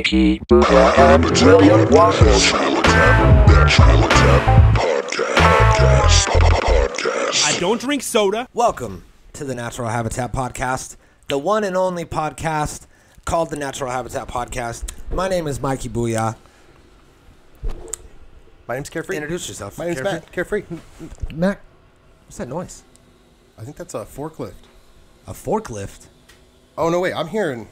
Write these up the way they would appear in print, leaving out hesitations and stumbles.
Mikey, Buddha, and William Waffles. I don't drink soda. Welcome to the Natural Habitat Podcast, the one and only podcast called the Natural Habitat Podcast. My name is Mikey Booyah. My name's Carefree. Introduce yourself. My name's Matt. Carefree. Matt, what's that noise? I think that's a forklift. A forklift? Oh, no, wait. I'm hearing...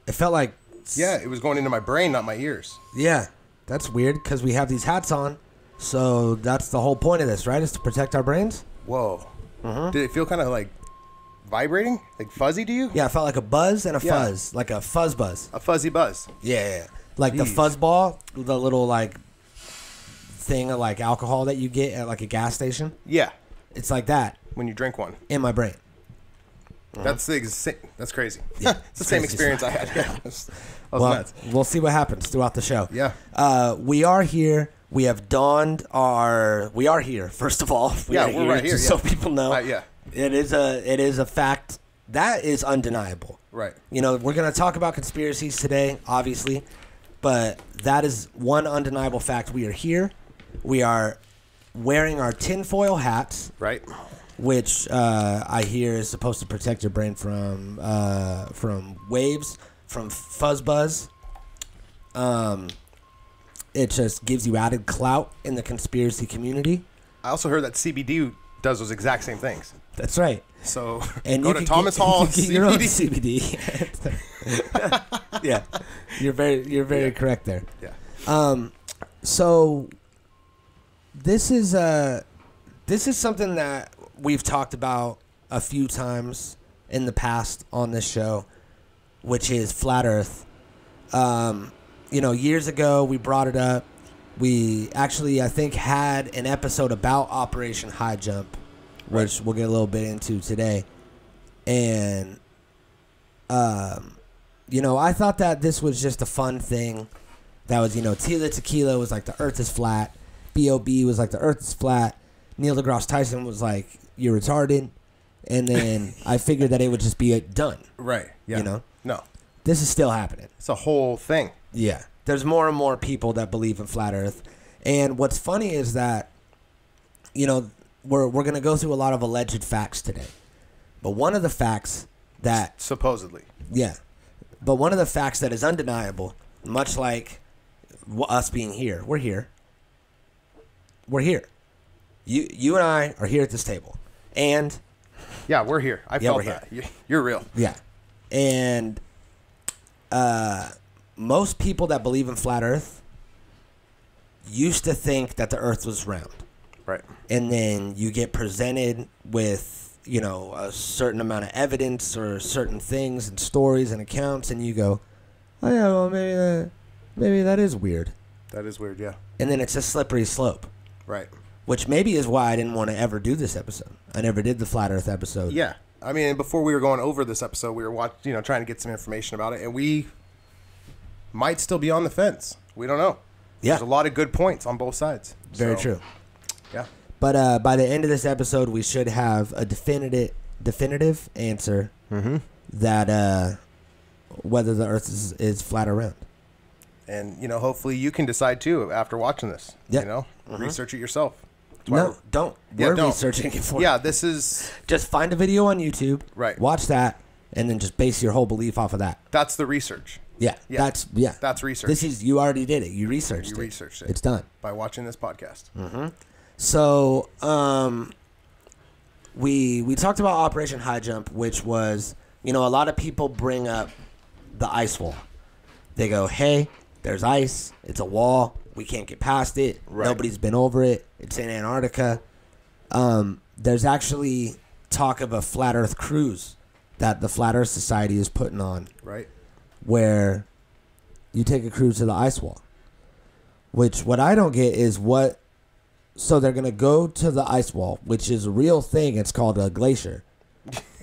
It felt like... Yeah, it was going into my brain, not my ears. Yeah, that's weird because we have these hats on. So that's the whole point of this, right? Is to protect our brains? Whoa. Mm-hmm. Did it feel kind of like vibrating? Like fuzzy to you? Yeah, I felt like a buzz and a fuzz. Like a fuzz buzz. A fuzzy buzz. Yeah. Like the fuzz ball, the little like thing of like alcohol that you get at like a gas station. Yeah. It's like that. When you drink one. In my brain. That's that's crazy. Yeah, it's the same experience I had. Yeah. Well, nuts. we'll see what happens throughout the show. Yeah. We are here. We have donned our... We are here, first of all. We're right here. Just so people know. Yeah. It is a fact that is undeniable. Right. You know, we're going to talk about conspiracies today, obviously. But that is one undeniable fact. We are here. We are wearing our tinfoil hats. Right. Which I hear is supposed to protect your brain from waves, from fuzz buzz. It just gives you added clout in the conspiracy community. I also heard that CBD does those exact same things. That's right. So and go to Thomas Hall. You get your own CBD. Yeah, you're very correct there. Yeah. So this is something that we've talked about a few times in the past on this show, which is flat Earth. You know, years ago we brought it up. We actually, I think, had an episode about Operation High Jump, which we'll get a little bit into today. And, you know, I thought that this was just a fun thing. That was, you know, Tila Tequila was like the Earth is flat. B.O.B. was like the Earth is flat. Neil deGrasse Tyson was like, you're retarded. And then I figured that it would just be done. Right. Yeah. You know? No. This is still happening. It's a whole thing. Yeah. There's more and more people that believe in flat Earth. And what's funny is that, you know, we're going to go through a lot of alleged facts today. But one of the facts that... Supposedly. Yeah. But one of the facts that is undeniable, much like us being here. We're here. We're here. You and I are here at this table. And... Yeah, we're here. I felt that. You're real. Yeah. And most people that believe in flat Earth used to think that the Earth was round. Right. And then you get presented with, you know, a certain amount of evidence or certain things and stories and accounts, and you go, oh, yeah, well, maybe that is weird. That is weird, yeah. And then it's a slippery slope. Right. Which maybe is why I didn't want to ever do this episode. I never did the flat Earth episode. Yeah. I mean, before we were going over this episode, we were trying to get some information about it, and we might still be on the fence. We don't know. Yeah. There's a lot of good points on both sides. Very true. Yeah. But by the end of this episode, we should have a definitive answer that whether the Earth is flat or round. And, you know, hopefully you can decide, too, after watching this. Yeah. You know, research it yourself. No, don't. Yeah, We're researching it for you. Yeah, this is... Just find a video on YouTube. Right. Watch that, and then just base your whole belief off of that. That's the research. Yeah. That's research. This is, you already did it. You researched it. Researched it. It's done. By watching this podcast. Mm-hmm. So, we talked about Operation High Jump, which was, you know, a lot of people bring up the ice wall. They go, hey, there's ice. It's a wall. We can't get past it. Right. Nobody's been over it. It's in Antarctica. There's actually talk of a flat Earth cruise that the Flat Earth Society is putting on. Right. Where you take a cruise to the ice wall. Which, what I don't get is what... So they're going to go to the ice wall, which is a real thing. It's called a glacier.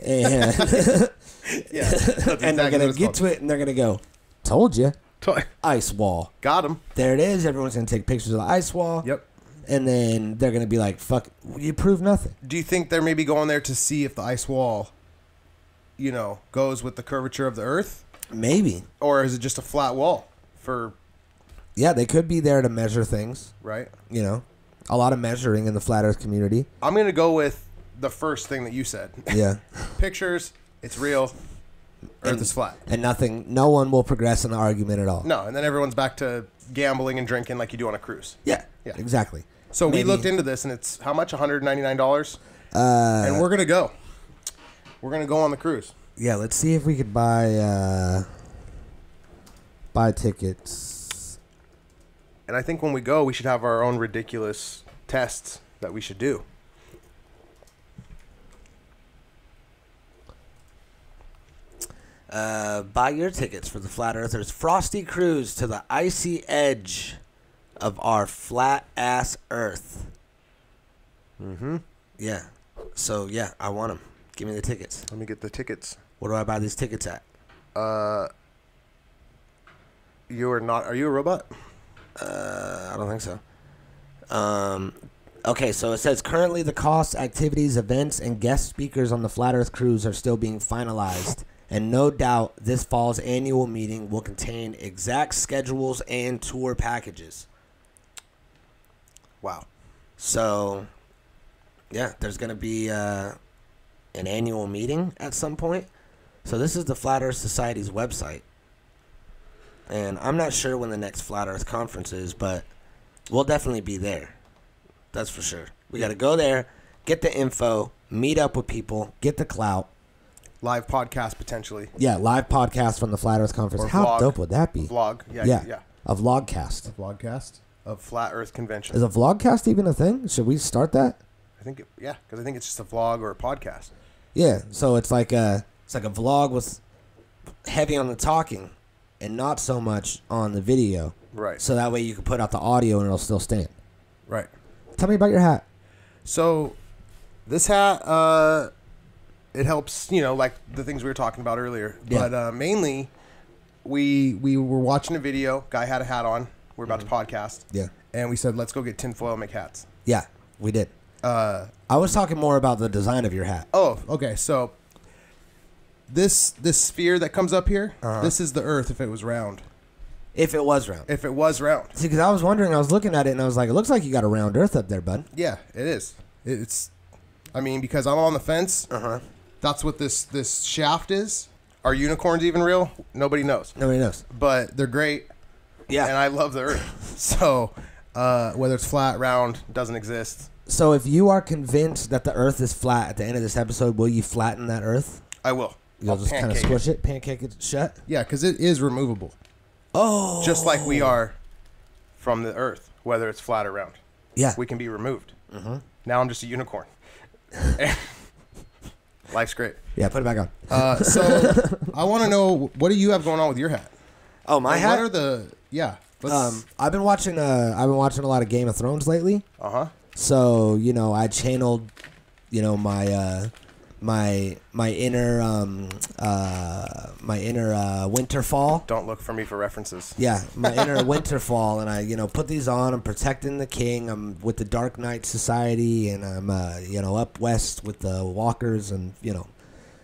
And, Yeah. and they're going to get to it, and they're going to go, told you. Ice wall. Got him. There it is. Everyone's going to take pictures of the ice wall. Yep. And then they're going to be like, fuck, you proved nothing. Do you think they're maybe going there to see if the ice wall, you know, goes with the curvature of the Earth? Maybe. Or is it just a flat wall for... Yeah, they could be there to measure things. Right. You know, a lot of measuring in the flat Earth community. I'm going to go with the first thing that you said. Yeah. Pictures, it's real, Earth is flat. And no one will progress in the argument at all. No, and then everyone's back to gambling and drinking like you do on a cruise. Yeah, exactly. So Maybe. we looked into this, and it's how much? $199? And we're going to go. We're going to go on the cruise. Yeah, let's see if we could buy tickets. And I think when we go, we should have our own ridiculous tests that we should do. Buy your tickets for the Flat Earthers Frosty Cruise to the icy edge of our flat-ass Earth. Mm-hmm. Yeah. So, yeah, I want them. Give me the tickets. Let me get the tickets. Where do I buy these tickets at? You are not... Are you a robot? I don't think so. Okay, so it says currently the costs, activities, events, and guest speakers on the Flat Earth Cruise are still being finalized. And no doubt this fall's annual meeting will contain exact schedules and tour packages. Wow. So, yeah, there's going to be an annual meeting at some point. So this is the Flat Earth Society's website. And I'm not sure when the next Flat Earth conference is, but we'll definitely be there. That's for sure. We got to go there, get the info, meet up with people, get the clout. Live podcast, potentially. Yeah, live podcast from the Flat Earth conference. Or How vlog. dope would that be? Vlog. Yeah. A vlogcast. Vlogcast of Flat Earth Convention. Is a vlogcast even a thing? Should we start that? I think, because I think it's just a vlog or a podcast. Yeah, so it's like a vlog with heavy on the talking and not so much on the video. Right. So that way you can put out the audio and it'll still stand. Right. Tell me about your hat. So, this hat, it helps, like the things we were talking about earlier. Yeah. But mainly, we were watching a video. Guy had a hat on. We're about to podcast. Yeah. And we said, let's go get tinfoil and make hats. Yeah, we did. I was talking more about the design of your hat. Oh, okay. So, this sphere that comes up here, this is the Earth if it was round. If it was round. If it was round. See, because I was wondering, I was looking at it and I was like, it looks like you got a round Earth up there, bud. Yeah, it is. Because I'm on the fence. That's what this shaft is. Are unicorns even real? Nobody knows. Nobody knows. But they're great. Yeah. And I love the Earth. So, whether it's flat, round, doesn't exist. So if you are convinced that the Earth is flat at the end of this episode, will you flatten that Earth? I will. You'll just kind of squish it, pancake it shut? Yeah, because it is removable. Oh. Just like we are from the Earth, whether it's flat or round. Yeah. We can be removed. Now I'm just a unicorn. Life's great. Yeah, put it back on. So I want to know, what do you have going on with your hat? Oh, my hat? What are the... Yeah. I've been watching a lot of Game of Thrones lately. So, I channeled, my inner Winterfall. Don't look for me for references. Yeah, my inner Winterfall, and I, put these on. I'm protecting the king. I'm with the Dark Knight Society, and I'm, up west with the Walkers, and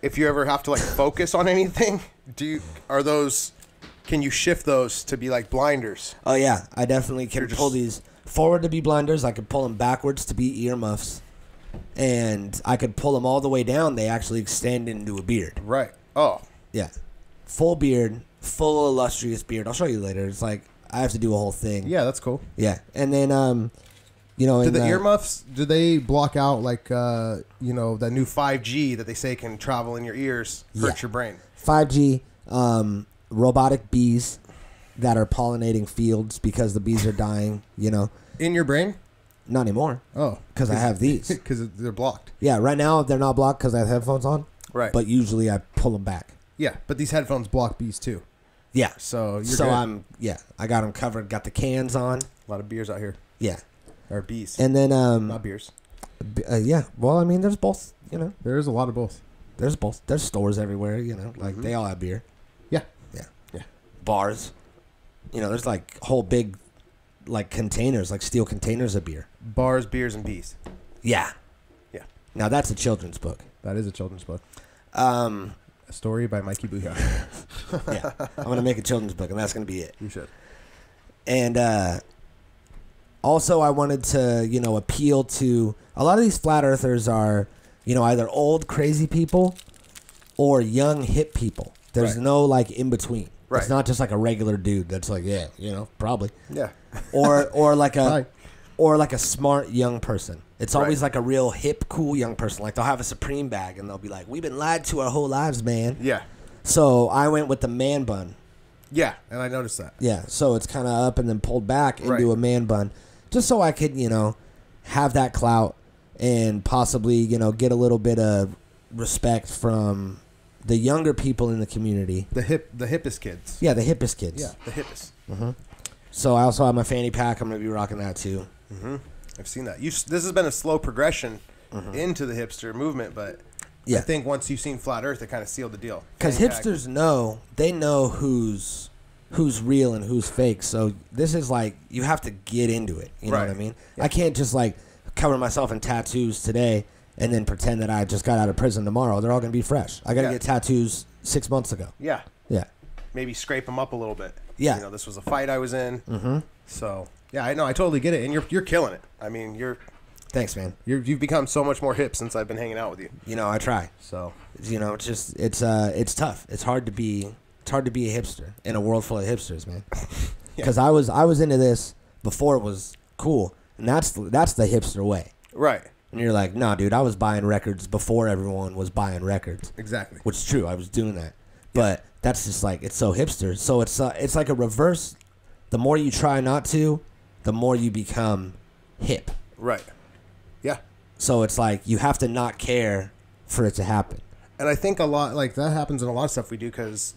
If you ever have to focus on anything, can you shift those to be like blinders? Oh yeah, I definitely can pull these forward to be blinders. I could pull them backwards to be earmuffs. And I could pull them all the way down. They actually extend into a beard. Right. Oh. Yeah. Full beard. Full illustrious beard. I'll show you later. It's like, I have to do a whole thing. Yeah, that's cool. Yeah. And then, do the earmuffs, do they block out, that new 5G that they say can travel in your ears, hurt your brain? 5G, robotic bees that are pollinating fields because the bees are dying, In your brain? Not anymore. Oh. Because I have these. Because they're blocked. Yeah, right now they're not blocked because I have headphones on. Right. But usually I pull them back. Yeah, but these headphones block bees too. Yeah. So you're good. I got them covered. Got the cans on. A lot of beers out here. Yeah. Or bees. And then not beers. Yeah. Well, I mean, there's both. There is a lot of both. There's both. There's stores everywhere. They all have beer. Yeah. Yeah. Yeah. Bars. There's whole big, containers, steel containers of beer. Bars, beers, and bees. Yeah. Yeah. Now that's a children's book. That is a children's book. A story by Mikey Booyah. Yeah, I'm gonna make a children's book, and that's gonna be it. You should. And also, I wanted to, appeal to a lot of these flat earthers are, either old crazy people or young hip people. There's no like in between. Right. It's not just like a regular dude that's like, yeah, probably. Yeah. Or like a Hi. or like a smart young person. It's always Right. like a real hip, cool young person. Like they'll have a Supreme bag and they'll be like, "We've been lied to our whole lives, man." Yeah. So I went with the man bun. Yeah, and I noticed that. Yeah, so it's kind of up and then pulled back into Right. a man bun, just so I could, have that clout and possibly, get a little bit of respect from the younger people in the community. The hippest kids. Yeah, the hippest kids. Yeah, the hippest. So I also have my fanny pack. I'm gonna be rocking that too. I've seen that. This has been a slow progression into the hipster movement, but Yeah. I think once you've seen Flat Earth, it kind of sealed the deal. Because Fanny pack. hipsters know who's real and who's fake. So this is like you have to get into it. You know what I Right. mean? I can't just like cover myself in tattoos today and then pretend that I just got out of prison tomorrow. They're all gonna be fresh. I gotta Yeah. get tattoos 6 months ago. Yeah. Yeah. Maybe scrape them up a little bit. Yeah. This was a fight I was in. So yeah, I know. I totally get it, and you're killing it. I mean, Thanks, man. you've become so much more hip since I've been hanging out with you. I try. So It's just it's tough. It's hard to be a hipster in a world full of hipsters, man. Because I was into this before it was cool, and that's the hipster way. right, And you're like, nah, dude, I was buying records before everyone was buying records. exactly. Which is true. I was doing that. But that's just like, it's so hipster. So it's like a reverse. The more you try not to, the more you become hip. Right. Yeah. So it's like you have to not care for it to happen. And I think a lot like that happens in a lot of stuff we do because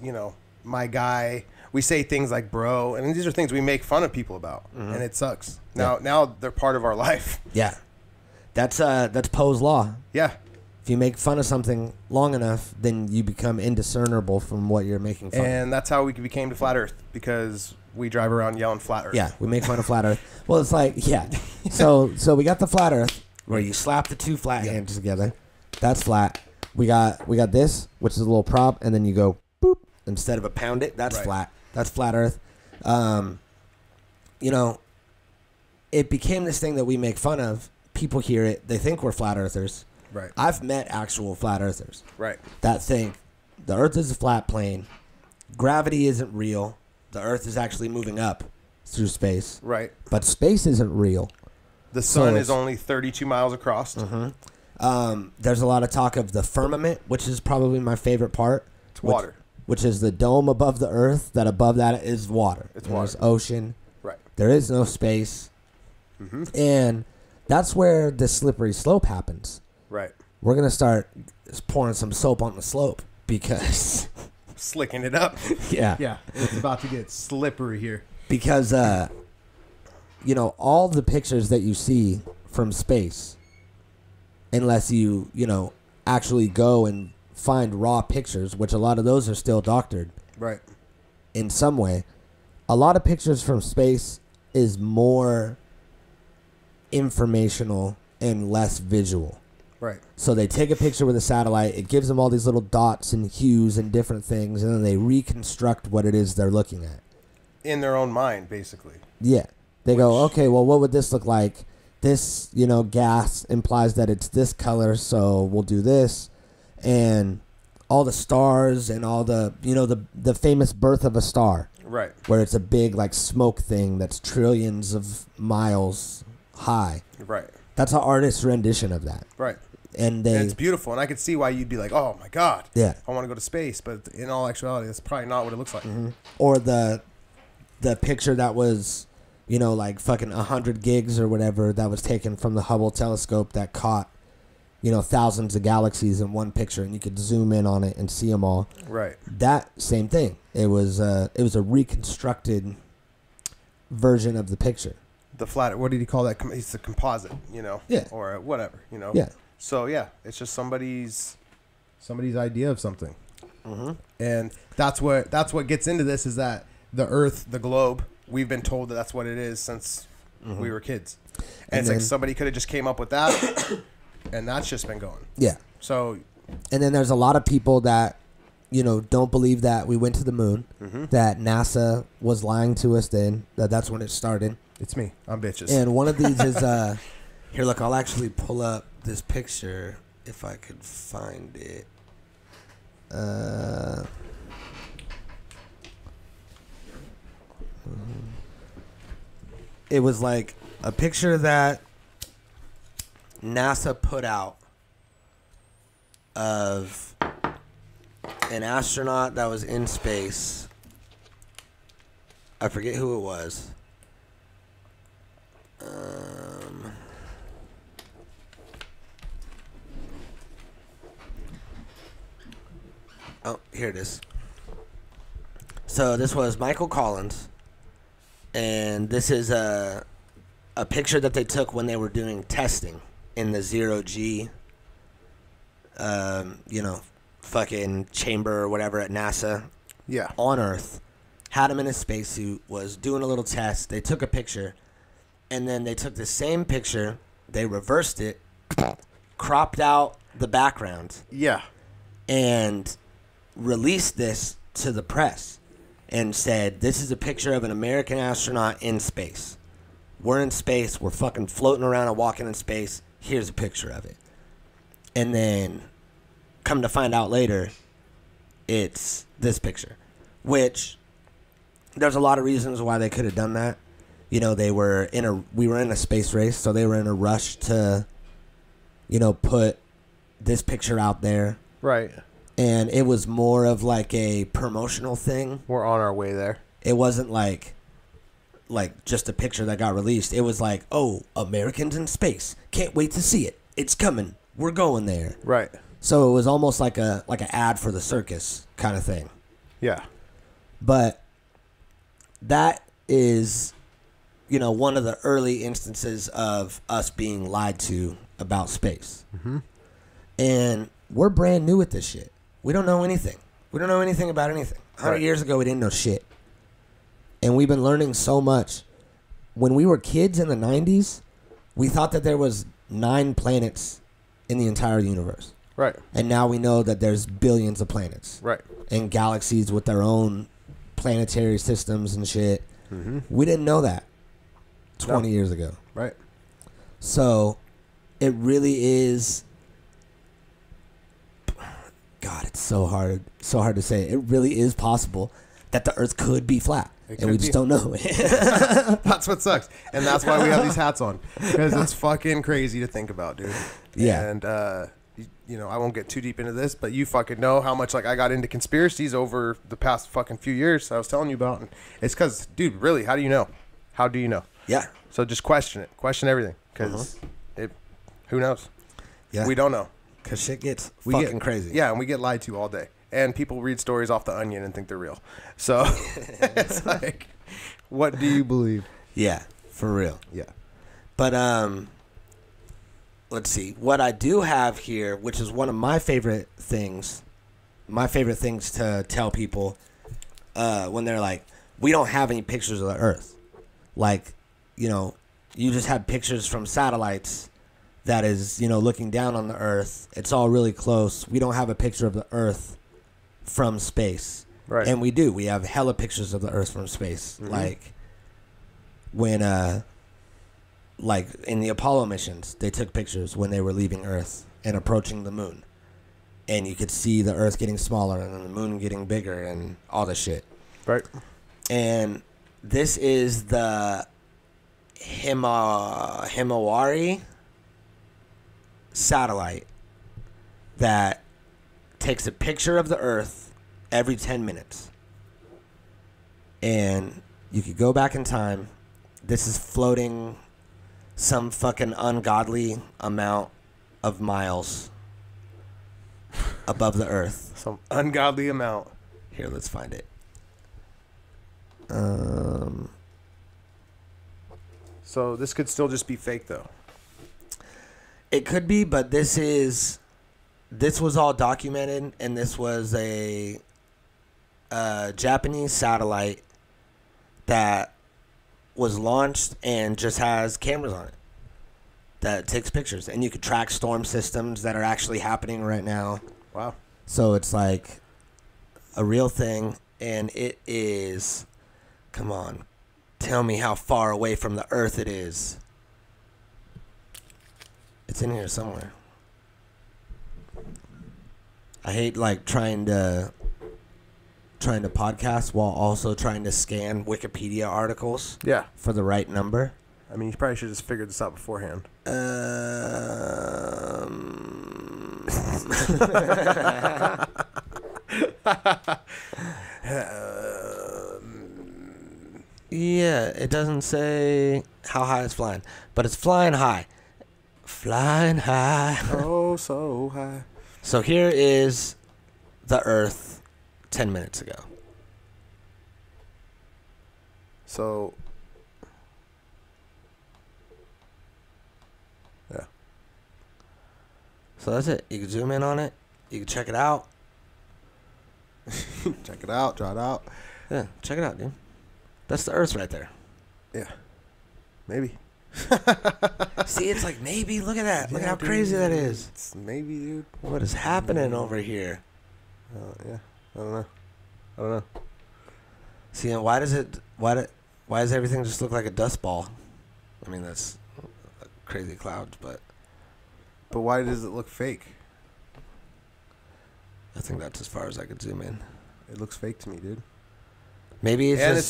my guy, we say things like bro, and these are things we make fun of people about, and it sucks. Now they're part of our life. Yeah. That's Poe's law. Yeah. If you make fun of something long enough, then you become indiscernible from what you're making fun of. And that's how we became to Flat Earth, because we drive around yelling Flat Earth. Yeah, we make fun of Flat Earth. Well, it's like, yeah. So we got the Flat Earth, where you slap the two flat hands together. That's flat. We got this, which is a little prop, and then you go boop instead of a pound it. That's Right. flat. That's Flat Earth. It became this thing that we make fun of. People hear it. They think we're Flat Earthers. Right. I've met actual Flat Earthers. Right. That think the Earth is a flat plane. Gravity isn't real. The Earth is actually moving up through space. Right. But space isn't real. The sun it's- is only 32 miles across. There's a lot of talk of the firmament, which is probably my favorite part. It's water. Which is the dome above the Earth. That above that is water. It's There's water. ocean. Right. There is no space. And that's where the slippery slope happens. Right. We're going to start pouring some soap on the slope because... Slicking it up. yeah. Yeah. It's about to get slippery here. Because, all the pictures that you see from space, unless you, actually go and find raw pictures, which a lot of those are still doctored Right. in some way, a lot of pictures from space is more informational and less visual. Right. So they take a picture with a satellite, it gives them all these little dots and hues and different things, and then they reconstruct what it is they're looking at. In their own mind, basically. Yeah. They go, okay, well, what would this look like? This, gas implies that it's this color, so we'll do this. And all the stars and all the, the famous birth of a star. Right. Where it's a big, like, smoke thing that's trillions of miles high. Right. That's an artist's rendition of that. Right. And And it's beautiful, and I could see why you'd be like, "Oh my God, Yeah. I want to go to space." But in all actuality, that's probably not what it looks like. Or the picture that was, like fucking 100 gigs or whatever that was taken from the Hubble telescope that caught, thousands of galaxies in one picture, and you could zoom in on it and see them all. Right. That same thing. It was a reconstructed version of the picture. The flat. What did he call that? It's a composite, Yeah. or whatever, Yeah. So yeah, it's just somebody's idea of something, and that's what gets into this is that the Earth, the globe, we've been told that that's what it is since we were kids, and it's then- like somebody could have just came up with that, and that's just been going. Yeah. So And then there's a lot of people that, don't believe that we went to the moon, that NASA was lying to us then, that's when it started. It's me. I'm bitches. And one of these is, here, look, I'll actually pull up this picture if I could find it. It was like a picture that NASA put out of an astronaut that was in space. I forget who it was. Oh, here it is. So this was Michael Collins, and this is a picture that they took when they were doing testing in the 0G, fucking chamber or whatever at NASA. Yeah. On Earth. Had him in a spacesuit, was doing a little test. They took a picture, and then they took the same picture, they reversed it, cropped out the background. Yeah. And released this to the press and said, this is a picture of an American astronaut in space. We're in space. We're fucking floating around and walking in space. Here's a picture of it. And then come to find out later, it's this picture, which there's a lot of reasons why they could have done that. We were in a space race, so they were in a rush to, put this picture out there. Right. And it was more of like a promotional thing. We're on our way there. It wasn't like just a picture that got released. It was like, oh, Americans in space. Can't wait to see it. It's coming. We're going there. Right. So it was almost like an ad for the circus kind of thing. Yeah. But that is, one of the early instances of us being lied to about space. Mm-hmm. And we're brand new at this shit. We don't know anything. We don't know anything about anything. 100 years ago, we didn't know shit. And we've been learning so much. When we were kids in the 90s, we thought that there was 9 planets in the entire universe. Right. And now we know that there's billions of planets. Right. And galaxies with their own planetary systems and shit. Mm-hmm. We didn't know that 20 years ago. Right. So it really is... God, it's so hard to say. It really is possible that the Earth could be flat, and we just don't know it. That's what sucks, and that's why we have these hats on, because it's fucking crazy to think about, dude. Yeah. And I won't get too deep into this, but you fucking know how much I got into conspiracies over the past fucking few years. I was telling you about, and it's because, dude, really, how do you know? How do you know? Yeah. So just question it, question everything, because who knows? Yeah. We don't know. Because shit gets fucking crazy. Yeah, and we get lied to all day. And people read stories off the Onion and think they're real. So it's like, what do you believe? Yeah, for real. Yeah. But let's see. What I do have here, which is one of my favorite things to tell people when they're like, we don't have any pictures of the Earth. Like, you just have pictures from satellites that is, looking down on the Earth. It's all really close. We don't have a picture of the Earth from space. Right. And we do. We have hella pictures of the Earth from space. Mm-hmm. Like when in the Apollo missions, they took pictures when they were leaving Earth and approaching the moon. And you could see the Earth getting smaller and then the moon getting bigger and all this shit. Right. And this is the Himawari satellite that takes a picture of the Earth every 10 minutes. And you could go back in time. This is floating some fucking ungodly amount of miles above the Earth. Some ungodly amount. Here, let's find it. So this could still just be fake, though. It could be, but this was all documented, and this was a Japanese satellite that was launched and just has cameras on it that takes pictures, and you could track storm systems that are actually happening right now. Wow. So it's like, a real thing, and it is, come on, tell me how far away from the Earth it is. It's in here somewhere. I hate like trying to podcast while also trying to scan Wikipedia articles. Yeah. For the right number. I mean, you probably should have just figured this out beforehand. Yeah, it doesn't say how high it's flying, but it's flying high. Flying high. Oh, so high. So here is the Earth 10 minutes ago. So, yeah. So that's it. You can zoom in on it. You can check it out. Check it out. Draw it out. Yeah, check it out, dude. That's the Earth right there. Yeah. Maybe. See, it's like maybe. Look at that. Look at Yeah, how dude. crazy that is. It's maybe, dude. What is happening over here? Yeah. I don't know. See, and why does everything just look like a dust ball? I mean, that's crazy clouds, but But why does it look fake? I think that's as far as I could zoom in. It looks fake to me, dude. Maybe And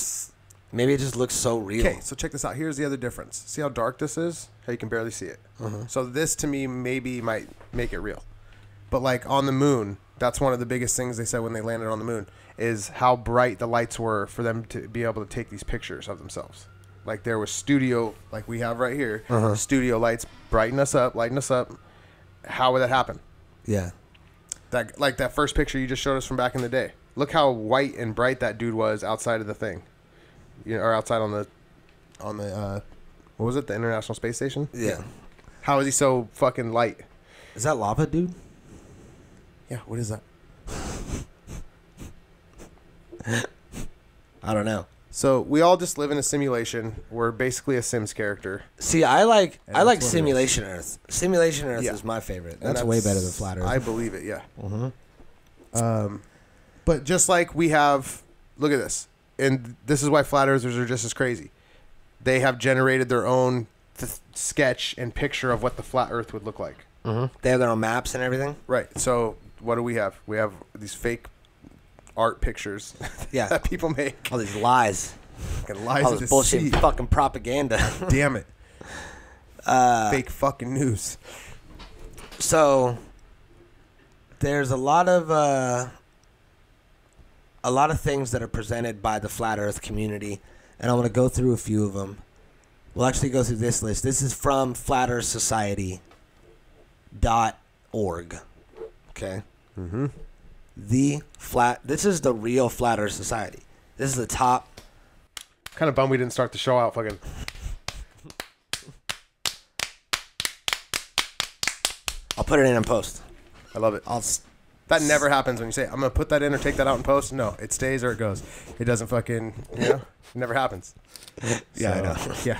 maybe it just looks so real. Okay, so check this out. Here's the other difference. See how dark this is? How you can barely see it. So this, to me, maybe might make it real. But, like, on the moon, that's one of the biggest things they said when they landed on the moon, is how bright the lights were for them to be able to take these pictures of themselves. Like, there was studio, like we have right here, studio lights, lighting us up. How would that happen? Yeah. That first picture you just showed us from back in the day. Look how white and bright that dude was outside of the thing. You know, or outside on the what was it, the International Space Station? Yeah. How is he so fucking light? Is that lava, dude? Yeah, what is that? I don't know. So we all just live in a simulation. We're basically a Sims character. See, I like what it Simulation Earth. Simulation Earth Yeah. is my favorite. And That's way better than Flat Earth. I believe it, yeah. But just like we have, look at this. And this is why Flat Earthers are just as crazy. They have generated their own sketch and picture of what the flat Earth would look like. They have their own maps and everything. Right. So what do we have? We have these fake art pictures Yeah. that people make. All these lies. Fucking lies All and this bullshit deceit. fucking propaganda. Damn it. Fake fucking news. So there's a lot of things that are presented by the Flat Earth community, and I want to go through a few of them. We'll actually go through this list. This is from flatearthsociety.org. Okay? This is the real Flat Earth Society. This is the top. Kind of bummed we didn't start the show out fucking. I'll put it in post. I love it. That never happens when you say, I'm going to put that in or take that out in post. No, it stays or it goes. It doesn't fucking, it never happens. Yeah, I know. Yeah.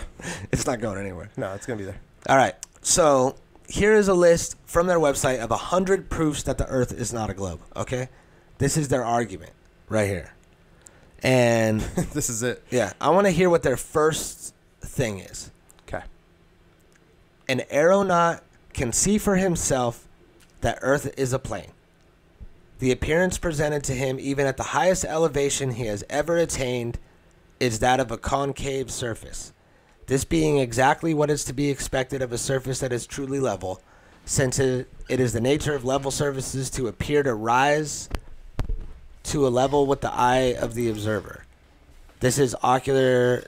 It's not going anywhere. No, it's going to be there. All right. So here is a list from their website of 100 proofs that the Earth is not a globe. Okay? This is their argument right here. And This is it. yeah, I want to hear what their first thing is. Okay. An aeronaut can see for himself that Earth is a plane. The appearance presented to him, even at the highest elevation he has ever attained, is that of a concave surface. This being exactly what is to be expected of a surface that is truly level, since it is the nature of level surfaces to appear to rise to a level with the eye of the observer. This is ocular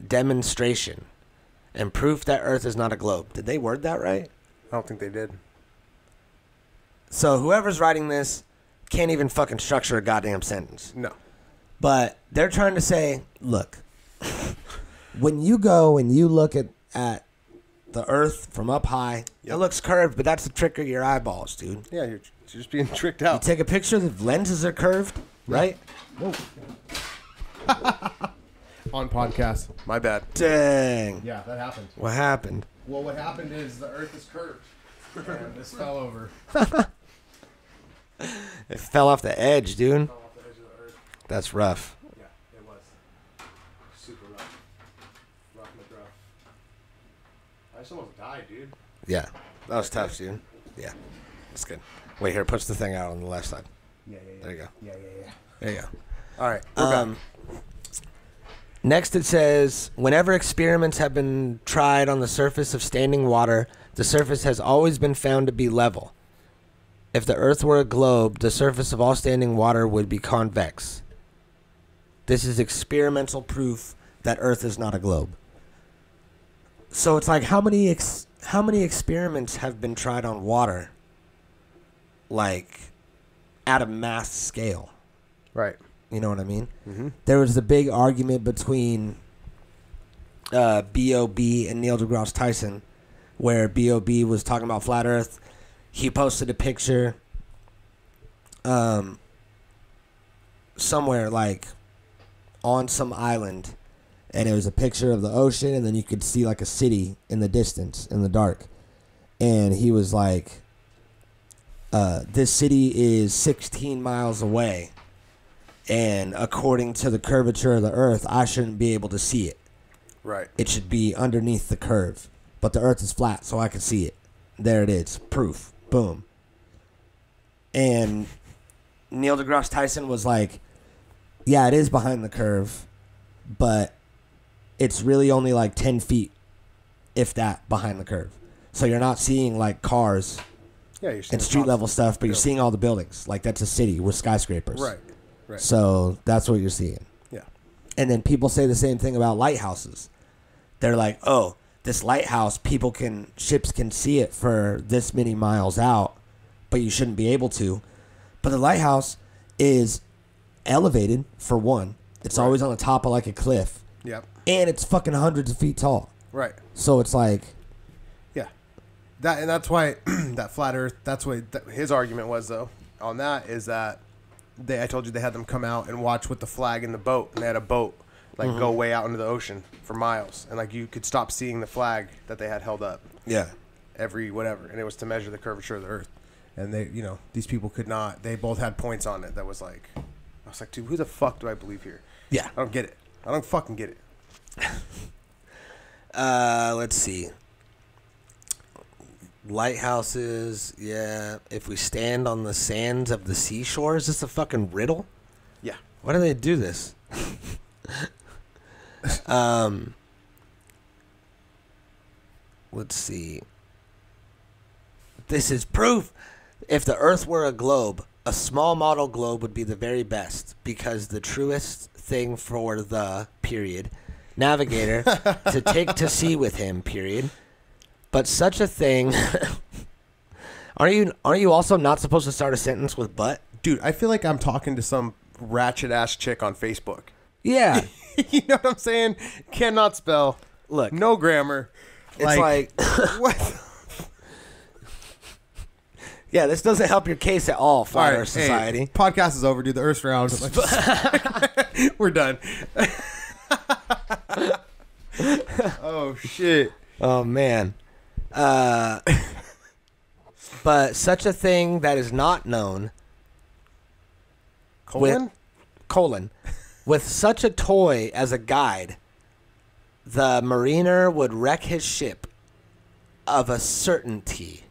demonstration and proof that Earth is not a globe. Did they word that right? I don't think they did. So whoever's writing this can't even fucking structure a goddamn sentence. No. But they're trying to say, look, when you go and you look at the Earth from up high, it looks curved, but that's the trick of your eyeballs, dude. Yeah, you're just being tricked You out. take a picture, the lenses are curved, right? Whoa. On podcast. My bad. Dang. Yeah, that happened. What happened? Well, what happened is the Earth is curved. And this fell over. It fell off the edge, dude. Fell off the edge of the earth. That's rough. Yeah, it was. Super rough. Rough McGruff. I just almost died, dude. Yeah, that was tough, dude. Yeah, that's good. Wait, here, push the thing out on the left side. Yeah. There you go. Yeah. There you go. All right, we're back. Next, it says, whenever experiments have been tried on the surface of standing water, the surface has always been found to be level. If the Earth were a globe, the surface of all standing water would be convex. This is experimental proof that Earth is not a globe. So it's like, how many experiments have been tried on water, like, at a mass scale? Right. You know what I mean? Mm-hmm. There was the big argument between B.O.B. and Neil deGrasse Tyson, where B.O.B. was talking about flat Earth. He posted a picture somewhere, like, on some island, and it was a picture of the ocean, and then you could see, like, a city in the distance, in the dark. And he was like, this city is 16 miles away. And according to the curvature of the Earth, I shouldn't be able to see it. Right. It should be underneath the curve. But the Earth is flat, so I can see it. There it is. Proof. Boom. And Neil deGrasse Tyson was like, yeah, it is behind the curve, but it's really only like 10 feet, if that, behind the curve. So you're not seeing like cars Yeah, you're seeing and street level stuff, but you're seeing all the buildings. Like, that's a city with skyscrapers. Right. Right. So that's what you're seeing. Yeah. And then people say the same thing about lighthouses. They're like, oh, this lighthouse, ships can see it for this many miles out, but you shouldn't be able to. But the lighthouse is elevated, for one. It's always on the top of like a cliff. Yep. And it's fucking hundreds of feet tall. Right. So it's like, yeah. That's why that flat Earth, that's what his argument was, though, on that, is that I told you they had them come out and watch with the flag in the boat, and they had a boat like go way out into the ocean for miles, and like you could stop seeing the flag that they had held up. Yeah. Every whatever, and it was to measure the curvature of the Earth, and they, these people could not. They both had points on it that was like, I was like, dude, who the fuck do I believe here? Yeah. I don't get it. I don't fucking get it. Let's see. Lighthouses, yeah. If we stand on the sands of the seashore, is this a fucking riddle? Yeah. Why do they do this? Let's see. This is proof. If the Earth were a globe, a small model globe would be the very best, because the truest thing for the navigator to take to sea with him, But such a thing. Aren't you also not supposed to start a sentence with but? Dude, I feel like I'm talking to some ratchet ass chick on Facebook. Yeah. You know what I'm saying? Cannot spell. Look. No grammar. It's like what? Yeah, this doesn't help your case at all, Flat Earth Society. Hey, podcast is over, dude. The Earth's round. We're done. Oh, shit. Oh, man. But such a thing that is not known. With such a toy as a guide, the mariner would wreck his ship of a certainty.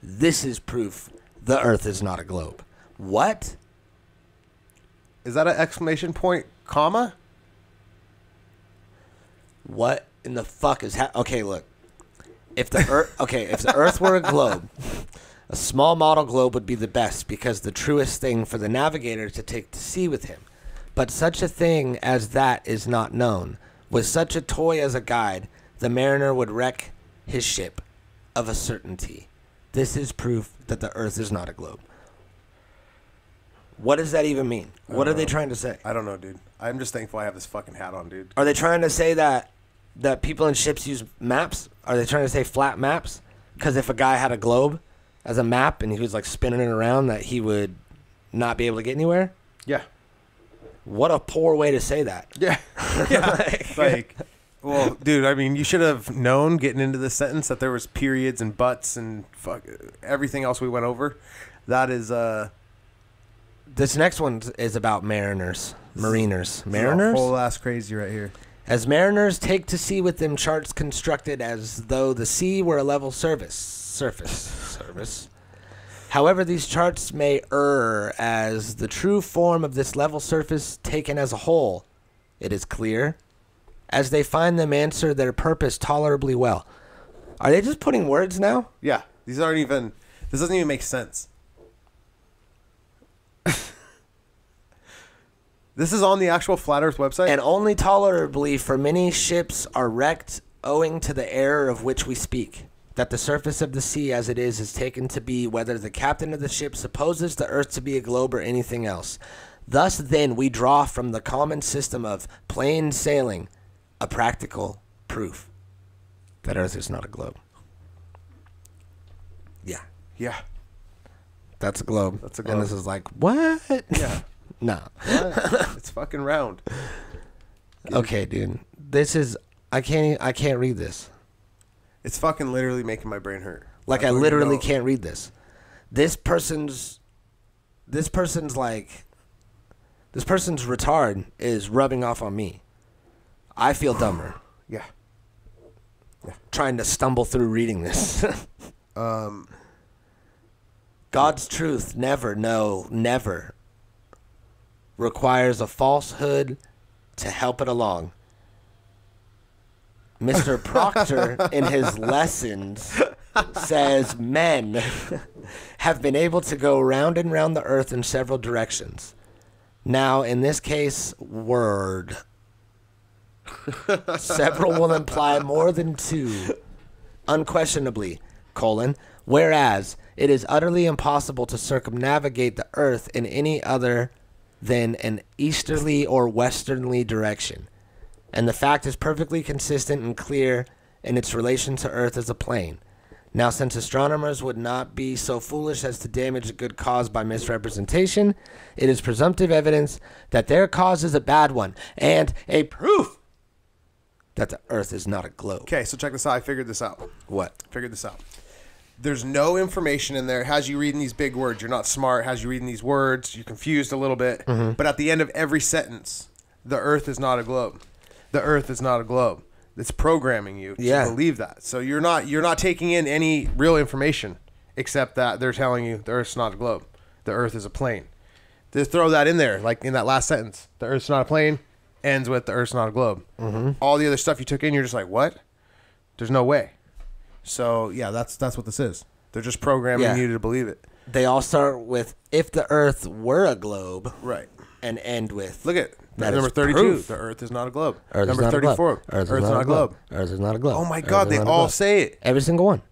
This is proof the Earth is not a globe. What? Is that an exclamation point, comma? What in the fuck is okay, look. If the Earth were a globe, a small model globe would be the best, because the truest thing for the navigator to take to sea with him. But such a thing as that is not known. With such a toy as a guide, the mariner would wreck his ship of a certainty. This is proof that the Earth is not a globe. What does that even mean? What are they trying to say? I don't know, dude. I'm just thankful I have this fucking hat on, dude. Are they trying to say that people in ships use maps? Are they trying to say flat maps? Because if a guy had a globe as a map and he was like spinning it around, that he would not be able to get anywhere? Yeah. What a poor way to say that. Yeah. Yeah. like, well, dude, I mean, you should have known getting into this sentence that there was periods and buts and fuck everything else we went over, That is This next one is about mariners. Mariners. whole ass crazy right here. As mariners take to sea with them charts constructed as though the sea were a level surface. However, these charts may err as the true form of this level surface taken as a whole, it is clear, as they find them answer their purpose tolerably well. Are they just putting words now? Yeah. These aren't even... This doesn't even make sense. This is on the actual Flat Earth website? And only tolerably, for many ships are wrecked owing to the error of which we speak, that the surface of the sea as it is taken to be whether the captain of the ship supposes the earth to be a globe or anything else. Thus, then, we draw from the common system of plain sailing a practical proof that earth is not a globe. Yeah. Yeah. That's a globe. That's a globe. And this is like, what? Yeah. No. It's fucking round. Okay, dude. This is... I can't read this. It's fucking literally making my brain hurt. Like, I literally can't read this. This person's retard is rubbing off on me. I feel dumber. Yeah. Trying to stumble through reading this. God's truth never requires a falsehood to help it along. Mr. Proctor, in his lessons, says men have been able to go round and round the earth in several directions. Now, in this case, word. Several will imply more than two. Unquestionably, whereas it is utterly impossible to circumnavigate the earth in any other than an easterly or westerly direction. And the fact is perfectly consistent and clear in its relation to earth as a plane. Now, since astronomers would not be so foolish as to damage a good cause by misrepresentation, it is presumptive evidence that their cause is a bad one, and a proof that the earth is not a globe. Okay, so check this out. I figured this out. What? Figured this out. There's no information in there. It has you reading these big words. You're not smart. It has you reading these words. You're confused a little bit. Mm-hmm. But at the end of every sentence, the earth is not a globe. The earth is not a globe. It's programming you to believe that. So you're not taking in any real information except that they're telling you the earth's not a globe. The earth is a plane. Just throw that in there, like in that last sentence. The earth's not a plane ends with the earth's not a globe. Mm-hmm. All the other stuff you took in, you're just like, what? There's no way. So yeah, that's what this is. They're just programming you to believe it. They all start with if the earth were a globe, right, and end with look at that number 32. Proof. The earth is not a globe. Earth number 34. Earth is not a globe. Earth is not a globe. Oh my God, they all say it. Every single one.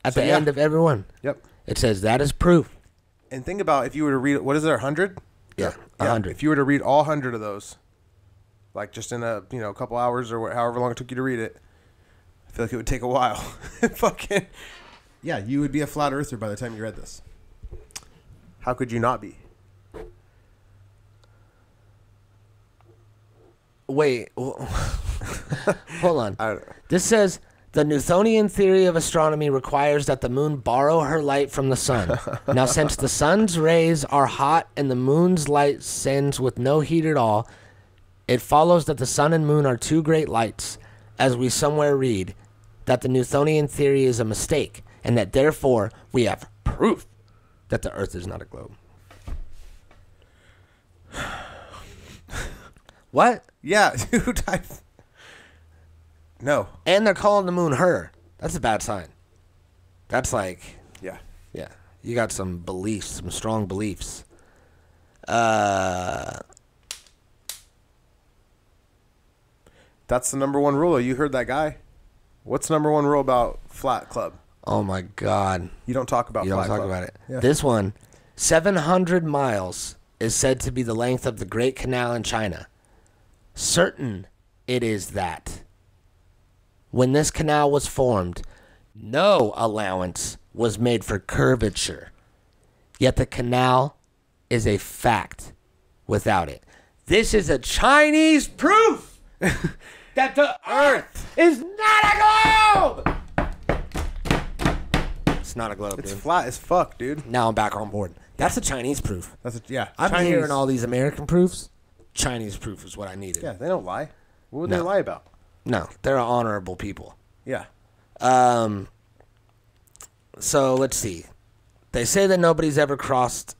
At the end of every one. Yep. It says that is proof. And think about if you were to read, what is there, 100? Yeah, 100. If you were to read all 100 of those, like just in a couple hours or however long it took you to read it, I feel like it would take a while. Fucking yeah, you would be a flat earther by the time you read this. How could you not be? Wait, hold on. This says the Newtonian theory of astronomy requires that the moon borrow her light from the sun. Now, since the sun's rays are hot and the moon's light sends with no heat at all, it follows that the sun and moon are two great lights, as we somewhere read, that the Newtonian theory is a mistake, and that therefore we have proof that the earth is not a globe. What? Yeah, dude. No. And they're calling the moon her. That's a bad sign. That's like... Yeah. Yeah. You got some beliefs, some strong beliefs. That's the number one rule. You heard that guy. What's number one rule about Flat Club? Oh, my God. You don't talk about Flat Club. You don't talk about it. Yeah. This one, 700 miles is said to be the length of the Great Canal in China. Certain it is that when this canal was formed, no allowance was made for curvature. Yet the canal is a fact without it. This is a Chinese proof that the earth is not a globe. It's not a globe. globe, It's dude. flat as fuck, dude. Now I'm back on board. That's a Chinese proof. Yeah. I'm Chinese. hearing all these American proofs. Chinese proof is what I needed. Yeah, they don't lie. What would No. they lie about? No, they're honorable people. Yeah. So let's see. They say that nobody's ever crossed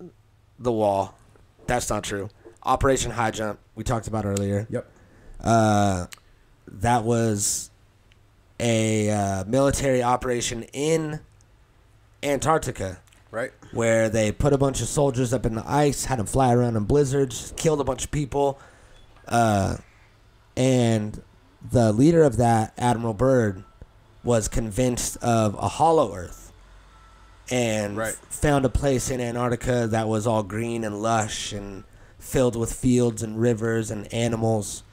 the wall. That's not true. Operation High Jump, we talked about earlier. Yep. That was a military operation in Antarctica. Right. Where they put a bunch of soldiers up in the ice, had them fly around in blizzards, killed a bunch of people. And the leader of that, Admiral Byrd, was convinced of a hollow Earth and found a place in Antarctica that was all green and lush and filled with fields and rivers and animals.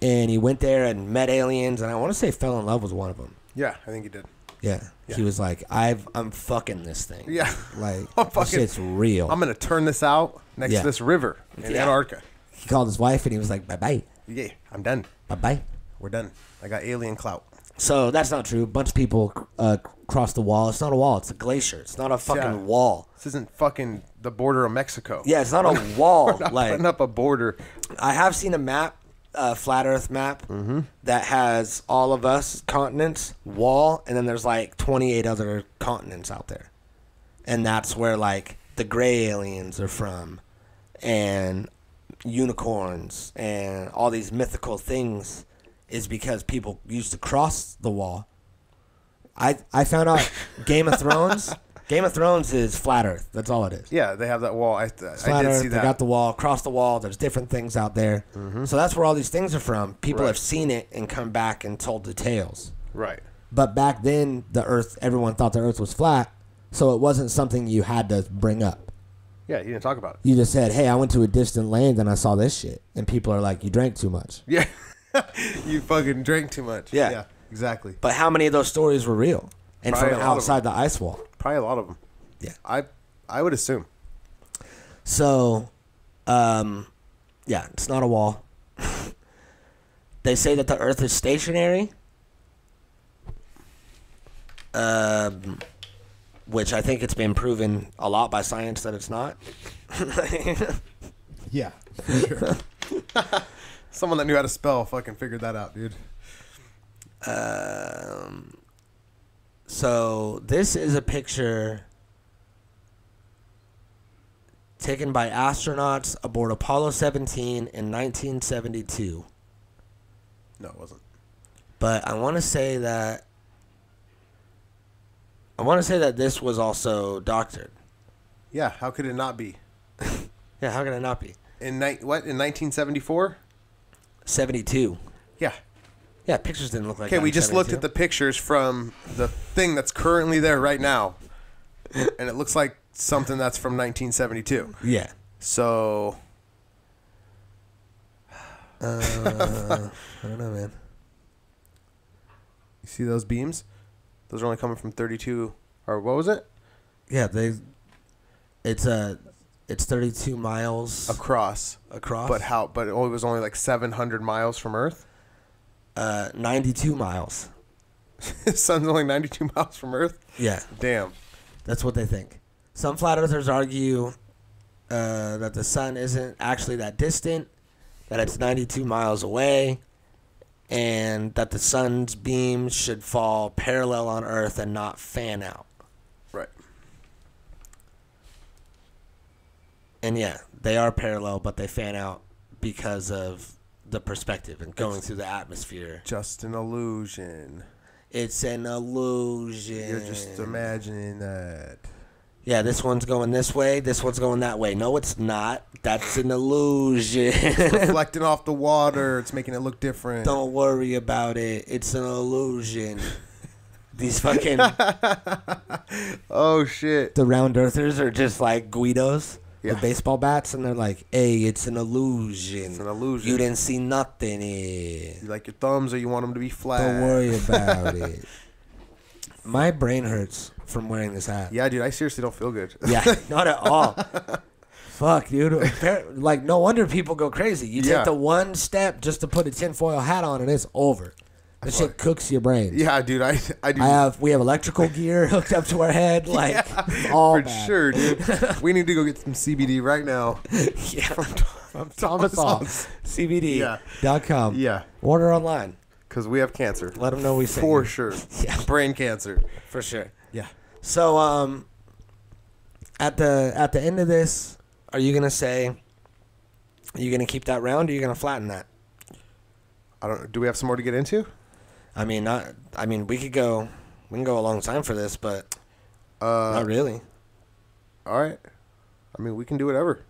And he went there and met aliens, and I want to say fell in love with one of them. Yeah, I think he did. Yeah. He was like, I'm fucking this thing. Yeah. Like, I'm this fucking, shit's real. I'm going to turn this out next to this river in Antarctica. He called his wife, and he was like, bye-bye. Yeah, I'm done. Bye-bye. We're done. I got alien clout. So that's not true. A bunch of people crossed the wall. It's not a wall. It's a glacier. It's not a fucking wall. This isn't fucking the border of Mexico. Yeah, it's not a wall. We're not putting up a border. I have seen a map, a flat Earth map, that has all of us continents, wall, and then there's like 28 other continents out there. And that's where like the gray aliens are from, and unicorns, and all these mythical things is because people used to cross the wall. I found out Game of Thrones. Game of Thrones is flat Earth. That's all it is. Yeah, they have that wall. I Flat did Earth, see that. They got the wall. Across the wall, there's different things out there. So that's where all these things are from. People have seen it and come back and told the tales. Right. But back then, the Earth, everyone thought the Earth was flat, so it wasn't something you had to bring up. Yeah, you didn't talk about it. You just said, hey, I went to a distant land and I saw this shit. And people are like, you drank too much. Yeah. You fucking drank too much. Yeah. Exactly. But how many of those stories were real? And Probably from a lot of outside the ice wall? Probably a lot of them. Yeah. I would assume. So, yeah, it's not a wall. They say that the Earth is stationary, which I think it's been proven a lot by science that it's not. Yeah, for sure. Someone that knew how to spell fucking figured that out, dude. So this is a picture taken by astronauts aboard Apollo 17 in 1972. No, it wasn't. But I want to say that this was also doctored. Yeah, how could it not be? Yeah, how can it not be? In 1974? 72. Yeah. Yeah, pictures didn't look like Okay, that we in just looked 72. at the pictures from the thing that's currently there right now, and it looks like something that's from 1972. Yeah. So, I don't know, man. you see those beams? Those are only coming from 32, or what was it? Yeah, it's 32 miles Across. across. But it was only like 700 miles from Earth? 92 miles. The sun's only 92 miles from Earth? Yeah. Damn. That's what they think. Some flat earthers argue that the sun isn't actually that distant, that it's 92 miles away, and that the sun's beams should fall parallel on Earth and not fan out. Right. And yeah, they are parallel, but they fan out because of the perspective and going through the atmosphere. Just an illusion. It's an illusion. You're just imagining that. Yeah, this one's going this way, this one's going that way. No, it's not. That's an illusion. Reflecting off the water. It's making it look different. Don't worry about it. It's an illusion. These fucking... Oh, shit. The round earthers are just like Guidos Yeah. with baseball bats, and they're like, hey, it's an illusion. It's an illusion. You didn't see nothing. You like your thumbs or you want them to be flat? Don't worry about it. My brain hurts from wearing this hat. Yeah, dude, I seriously don't feel good. Yeah, not at all. Fuck, dude. Like, no wonder people go crazy. You take the one step just to put a tinfoil hat on, and it's over. That shit cooks your brains. Yeah, dude. I do. We have electrical gear hooked up to our head, like all for bad. sure, dude. We need to go get some CBD right now. Yeah, from Thomas Off. CBD.com. Yeah. Order online. Because we have cancer. Let them know we sent For you. sure. Yeah. Brain cancer. For sure. Yeah. So, at the end of this, are you gonna say? Are you gonna keep that round? Or are you gonna flatten that? I don't. Do we have some more to get into? I mean, we can go a long time for this, but not really. All right. I mean, we can do whatever.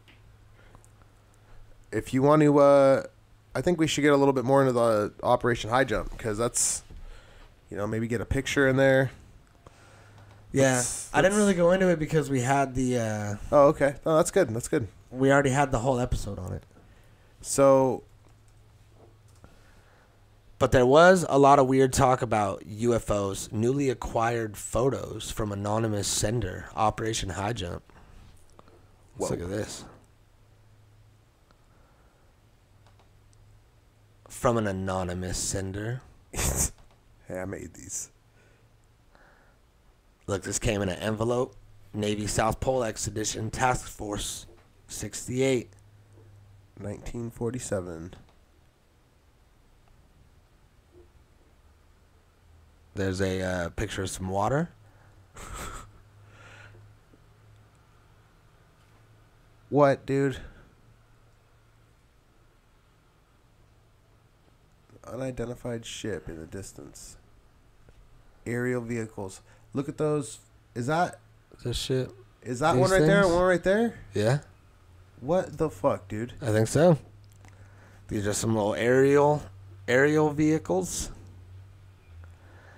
If you want to, I think we should get a little bit more into the Operation High Jump because that's, maybe get a picture in there. Yeah, I didn't really go into it because we had the. Oh, okay. Oh, that's good. That's good. We already had the whole episode on it. So. But there was a lot of weird talk about UFOs, newly acquired photos from anonymous sender, Operation High Jump. Let's look at this. From an anonymous sender. Hey, I made these. Look, this came in an envelope. Navy South Pole Expedition Task Force 68. 1947. There's a picture of some water. What, dude? Unidentified ship in the distance. Aerial vehicles. Look at those. Is that This shit. Is that These one right there? things? One right there? Yeah, What the fuck, dude? I think so. These are some little aerial vehicles.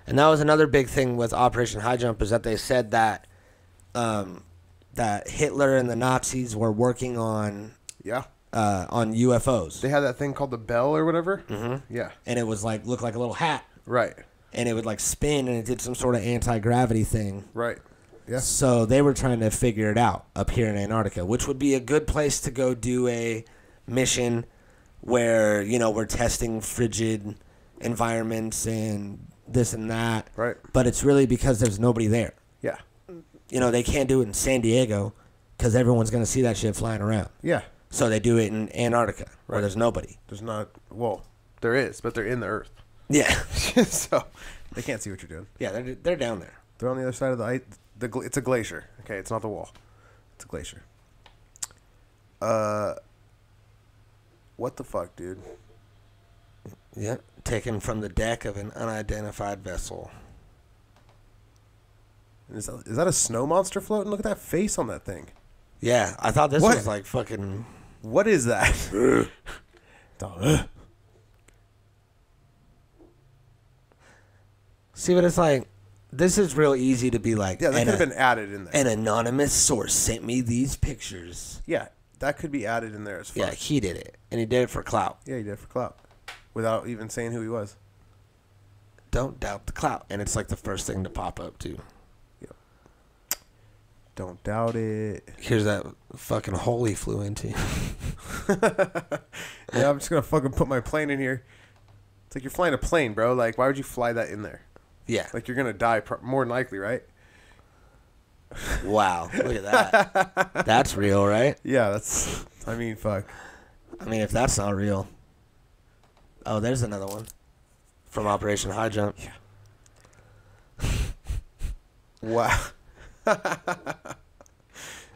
And that was another big thing with Operation High Jump is that they said that that Hitler and the Nazis were working on UFOs. They had that thing called the bell or whatever. Mm-hmm. Yeah. And it was like looked like a little hat. Right. And it would like spin and it did some sort of anti-gravity thing. Right. Yeah. So they were trying to figure it out up here in Antarctica, which would be a good place to go do a mission where, you know, we're testing frigid environments and this and that. Right. But it's really because there's nobody there. Yeah. You know, they can't do it in San Diego because everyone's going to see that shit flying around. Yeah. So they do it in Antarctica where there's nobody. There's not. Well, there is, but they're in the Earth. Yeah. So they can't see what you're doing. Yeah, they're down there. They're on the other side of the ice. It's a glacier. Okay, it's not the wall. It's a glacier. What the fuck, dude? Yep. Taken from the deck of an unidentified vessel. Is that a snow monster floating? Look at that face on that thing. Yeah, I thought this What? was like fucking... What is that? See what it's like? This is real easy to be like... Yeah, that could have been added in there. An anonymous source sent me these pictures. Yeah, that could be added in there as fuck. Yeah, he did it. And he did it for clout. Yeah, he did it for clout. Without even saying who he was. Don't doubt the clout. And it's like the first thing to pop up, too. Yep. Don't doubt it. Here's that fucking hole he flew into. Yeah, I'm just going to fucking put my plane in here. It's like you're flying a plane, bro. Like, why would you fly that in there? Yeah. Like, you're going to die more than likely, right? Wow. Look at that. That's real, right? Yeah, that's... I mean, fuck. I mean, if that's not real... Oh, there's another one. From Operation High Jump. Yeah. Wow.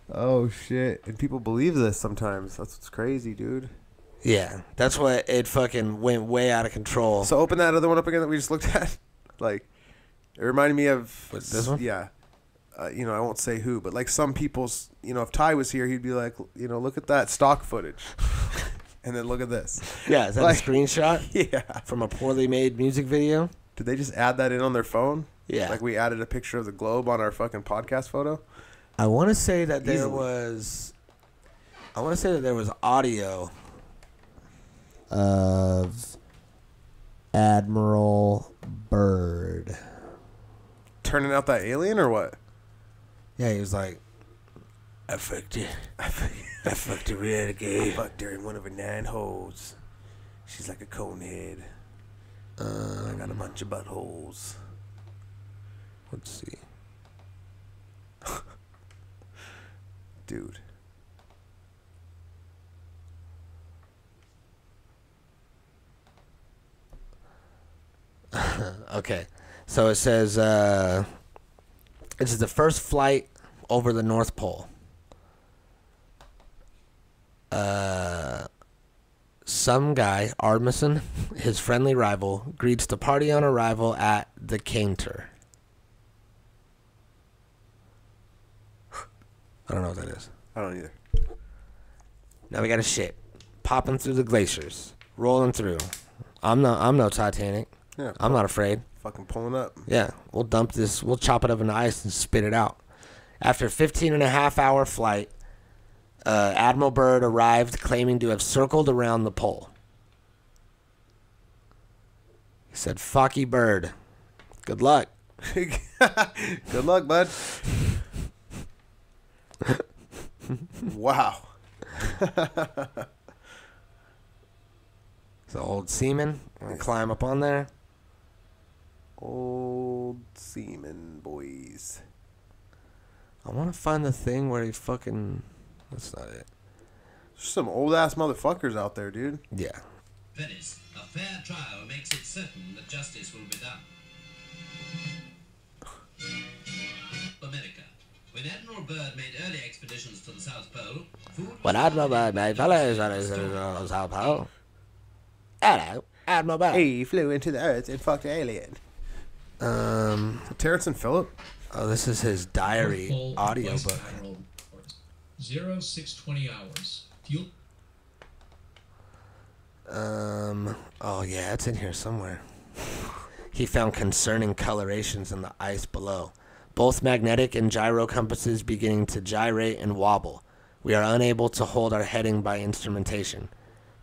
Oh, shit. And people believe this sometimes. That's what's crazy, dude. Yeah. That's what it fucking went way out of control. So open that other one up again that we just looked at. Like, it reminded me of... What's this one? Yeah. You know, I won't say who, but like some people's... You know, if Ty was here, he'd be like, you know, look at that stock footage. And then look at this. Yeah, is that like, a screenshot? Yeah. From a poorly made music video? Did they just add that in on their phone? Yeah. Like we added a picture of the globe on our fucking podcast photo? I want to say that there Easily. was... I want to say that there was audio of Admiral Byrd. Turning out that alien or what? Yeah, he was like, I fucked you. I fucked a renegade. I fucked her in one of her 9 holes. She's like a cone head. I got got a bunch of buttholes. Let's see. Dude. Okay. So it says, this is the first flight over the North Pole. Some guy, Armisen, his friendly rival, greets the party on arrival at the Cainter. I don't know what that is. I don't either. Now we got a ship popping through the glaciers, rolling through. I'm no Titanic. Yeah, I'm not afraid. fucking pulling up. Yeah, we'll dump this. We'll chop it up in the ice and spit it out. After a 15-and-a-half-hour flight, Admiral Byrd arrived claiming to have circled around the pole. He said, "Fuck you, Byrd. Good luck." Good luck, bud. Wow. So old seaman, gonna climb up on there. Old seaman boys. I want to find the thing where he fucking... That's not it. There's some old ass motherfuckers out there, dude. Yeah. Venice, a fair trial makes it certain that justice will be done. America. When Admiral Byrd made early expeditions to the South Pole, food was... When Admiral Byrd made fellows on his South Pole. Hello, Admiral Byrd. He flew into the earth and fucked an alien. Terrence and Phillip? Oh, this is his diary Pole audiobook. Vice Admiral report. 0620 hours. Fuel. Oh yeah, it's in here somewhere. He found concerning colorations in the ice below. Both magnetic and gyro compasses beginning to gyrate and wobble. We are unable to hold our heading by instrumentation.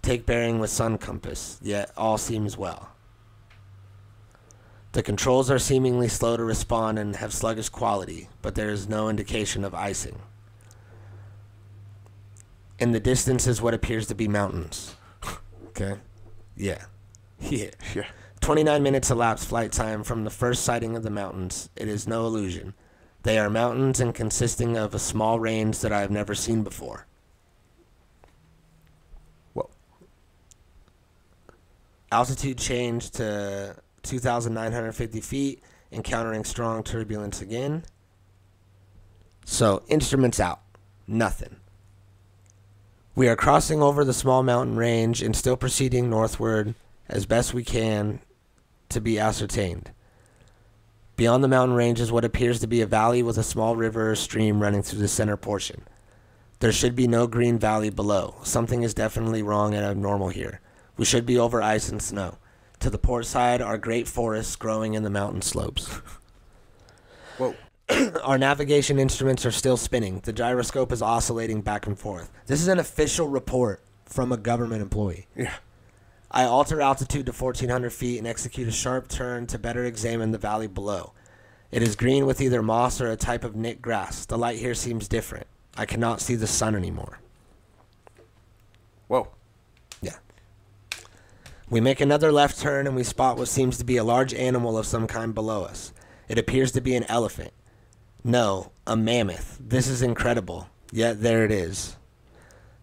Take bearing with sun compass, yet all seems well. The controls are seemingly slow to respond and have sluggish quality, but there is no indication of icing. In the distance is what appears to be mountains. Okay? Yeah. Yeah. 29 minutes elapsed flight time from the first sighting of the mountains. It is no illusion. They are mountains and consisting of a small range that I have never seen before. Whoa. Altitude change to 2,950 feet, encountering strong turbulence again. So, instruments out. Nothing. We are crossing over the small mountain range and still proceeding northward as best we can to be ascertained. Beyond the mountain range is what appears to be a valley with a small river or stream running through the center portion. There should be no green valley below. Something is definitely wrong and abnormal here. We should be over ice and snow. To the port side are great forests growing in the mountain slopes. Whoa. Our navigation instruments are still spinning. The gyroscope is oscillating back and forth. This is an official report from a government employee. Yeah. I alter altitude to 1,400 feet and execute a sharp turn to better examine the valley below. It is green with either moss or a type of knit grass. The light here seems different. I cannot see the sun anymore. Whoa. Yeah. We make another left turn and we spot what seems to be a large animal of some kind below us. It appears to be an elephant. No, a mammoth. This is incredible. Yet there it is.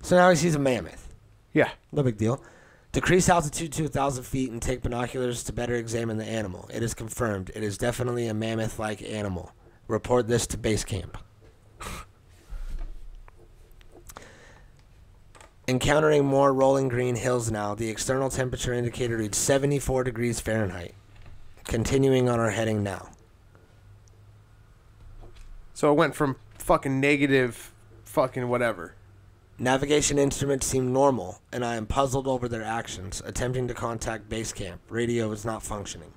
So now he sees a mammoth. Yeah. No big deal. Decrease altitude to 1,000 feet and take binoculars to better examine the animal. It is confirmed. It is definitely a mammoth-like animal. Report this to base camp. Encountering more rolling green hills now. The external temperature indicator reads 74 degrees Fahrenheit. Continuing on our heading now. So it went from fucking negative fucking whatever. Navigation instruments seem normal, and I am puzzled over their actions. Attempting to contact base camp. Radio is not functioning.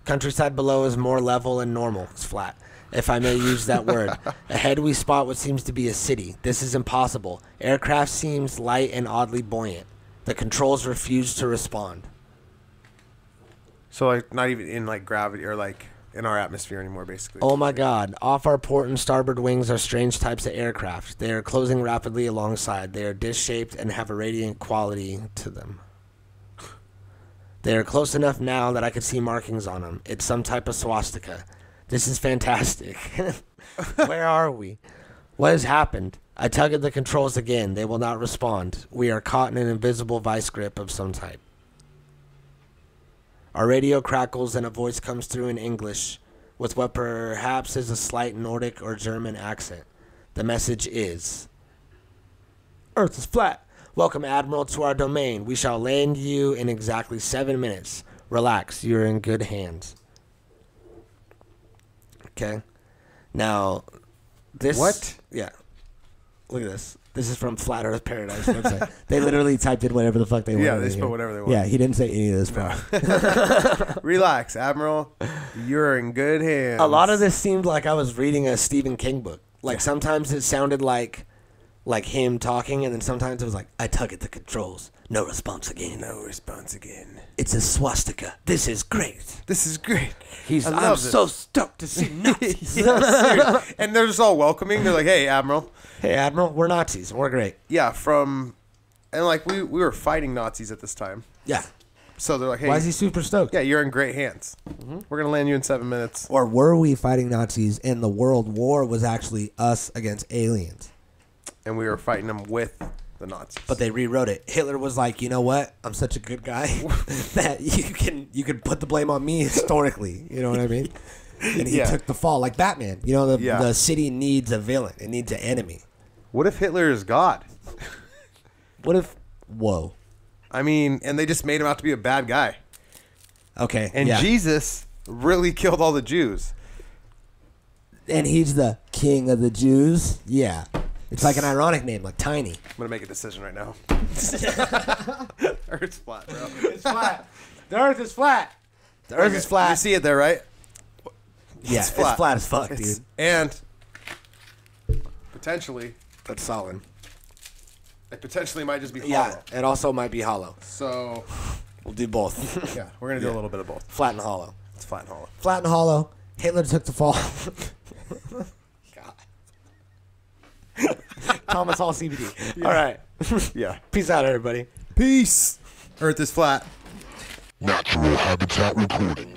Countryside below is more level and normal. It's flat, if I may use that word. Ahead we spot what seems to be a city. This is impossible. Aircraft seems light and oddly buoyant. The controls refuse to respond. So like not even in like gravity or like in our atmosphere anymore, basically. Oh my god. Off our port and starboard wings are strange types of aircraft. They are closing rapidly alongside. They are disc-shaped and have a radiant quality to them. They are close enough now that I could see markings on them. It's some type of swastika. This is fantastic. Where are we? What has happened? I tug at the controls again. They will not respond. We are caught in an invisible vice grip of some type. Our radio crackles and a voice comes through in English with what perhaps is a slight Nordic or German accent. The message is, Earth is flat. Welcome, Admiral, to our domain. We shall land you in exactly 7 minutes. Relax. You're in good hands. Okay. Now, this... What? Yeah. Look at this. This is from Flat Earth Paradise website. They literally typed in whatever the fuck they wanted. Yeah, they spelled whatever they want. Yeah, he didn't say any of this part. Relax, Admiral. You're in good hands. A lot of this seemed like I was reading a Stephen King book. Like, sometimes it sounded like him talking, and then sometimes it was like, I tug at the controls. No response again. No response again. It's a swastika. This is great. This is great. I'm so stoked to see Nazis. Yeah, and they're just all welcoming. They're like, hey, Admiral. Hey, Admiral, we're Nazis. We're great. Yeah, and like we were fighting Nazis at this time. Yeah. So they're like, hey. Why is he super stoked? Yeah, you're in great hands. We're going to land you in 7 minutes. Or were we fighting Nazis and the world war was actually us against aliens? And we were fighting them with the Nazis. But they rewrote it. Hitler was like, you know what? I'm such a good guy that you can put the blame on me historically. You know what I mean? And he took the fall like Batman. You know, the city needs a villain. It needs an enemy. What if Hitler is God? What if... Whoa. I mean, and they just made him out to be a bad guy. Okay. And Jesus really killed all the Jews. And he's the king of the Jews? Yeah. It's like an ironic name, like Tiny. I'm going to make a decision right now. Earth's flat, bro. It's flat. The Earth is flat. The Earth is flat. You see it there, right? Yeah, it's flat as fuck, dude. And potentially... That's solid. It potentially might just be hollow. Yeah, it also might be hollow. So... We'll do both. Yeah, we're going to do a little bit of both. Flat and hollow. It's flat and hollow. Flat and hollow. Hitler took the fall. God. Thomas Hall CBD. Yeah. All right. Yeah. Peace out, everybody. Peace. Earth is flat. Natural Habitat Recordings.